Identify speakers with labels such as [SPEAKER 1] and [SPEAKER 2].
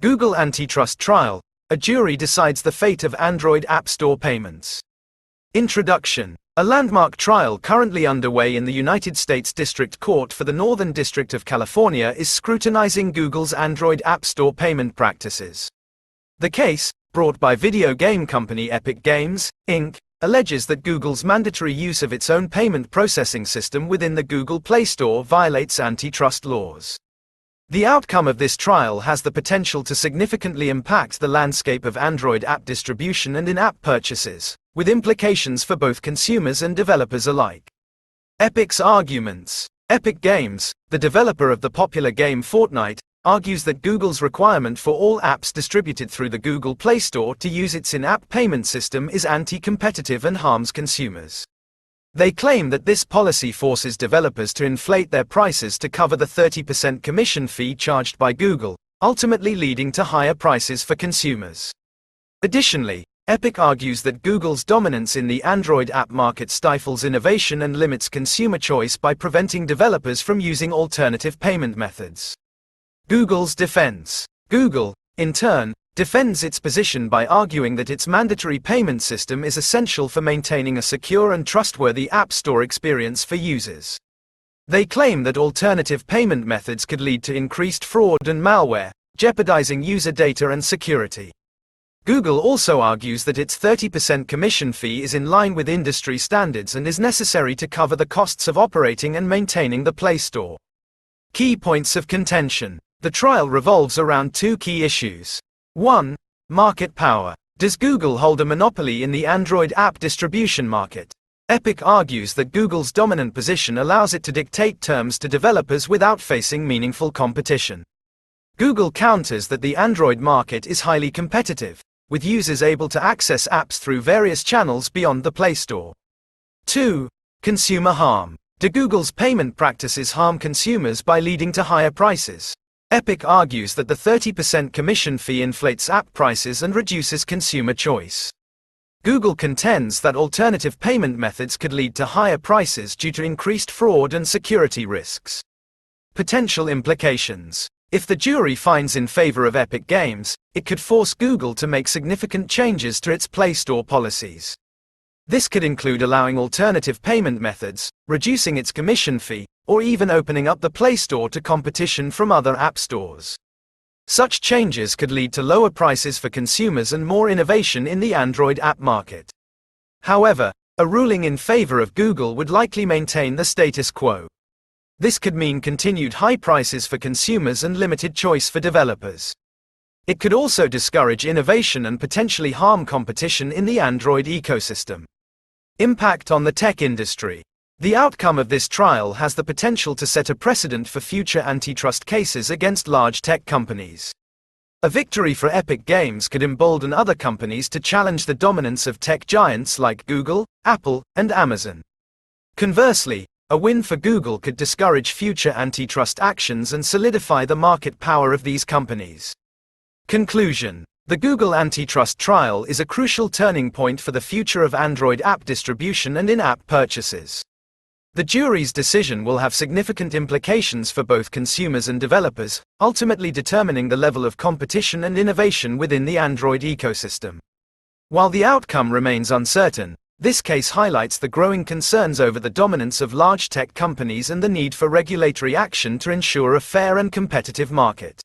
[SPEAKER 1] Google Antitrust Trial, a jury decides the fate of Android App Store payments. Introduction. A landmark trial currently underway in the United States District Court for the Northern District of California is scrutinizing Google's Android App Store payment practices. The case, brought by video game company Epic Games, Inc., alleges that Google's mandatory use of its own payment processing system within the Google Play Store violates antitrust laws. The outcome of this trial has the potential to significantly impact the landscape of Android app distribution and in-app purchases, with implications for both consumers and developers alike. Epic's arguments. Epic Games, the developer of the popular game Fortnite, argues that Google's requirement for all apps distributed through the Google Play Store to use its in-app payment system is anti-competitive and harms consumers. They claim that this policy forces developers to inflate their prices to cover the 30% commission fee charged by Google, ultimately leading to higher prices for consumers. Additionally, Epic argues that Google's dominance in the Android app market stifles innovation and limits consumer choice by preventing developers from using alternative payment methods. Google's defense. Google, in turn, defends its position by arguing that its mandatory payment system is essential for maintaining a secure and trustworthy App Store experience for users. They claim that alternative payment methods could lead to increased fraud and malware, jeopardizing user data and security. Google also argues that its 30% commission fee is in line with industry standards and is necessary to cover the costs of operating and maintaining the Play Store. Key points of contention. The trial revolves around two key issues. 1. Market power. Does Google hold a monopoly in the Android app distribution market? Epic argues that Google's dominant position allows it to dictate terms to developers without facing meaningful competition. Google counters that the Android market is highly competitive, with users able to access apps through various channels beyond the Play Store. 2. Consumer harm. Do Google's payment practices harm consumers by leading to higher prices? Epic argues that the 30% commission fee inflates app prices and reduces consumer choice. Google contends that alternative payment methods could lead to higher prices due to increased fraud and security risks. Potential implications. If the jury finds in favor of Epic Games, it could force Google to make significant changes to its Play Store policies. This could include allowing alternative payment methods, reducing its commission fee, or even opening up the Play Store to competition from other app stores. Such changes could lead to lower prices for consumers and more innovation in the Android app market. However, a ruling in favor of Google would likely maintain the status quo. This could mean continued high prices for consumers and limited choice for developers. It could also discourage innovation and potentially harm competition in the Android ecosystem. Impact on the tech industry. The outcome of this trial has the potential to set a precedent for future antitrust cases against large tech companies. A victory for Epic Games could embolden other companies to challenge the dominance of tech giants like Google, Apple, and Amazon. Conversely, a win for Google could discourage future antitrust actions and solidify the market power of these companies. Conclusion. The Google Antitrust Trial is a crucial turning point for the future of Android app distribution and in-app purchases. The jury's decision will have significant implications for both consumers and developers, ultimately determining the level of competition and innovation within the Android ecosystem. While the outcome remains uncertain, this case highlights the growing concerns over the dominance of large tech companies and the need for regulatory action to ensure a fair and competitive market.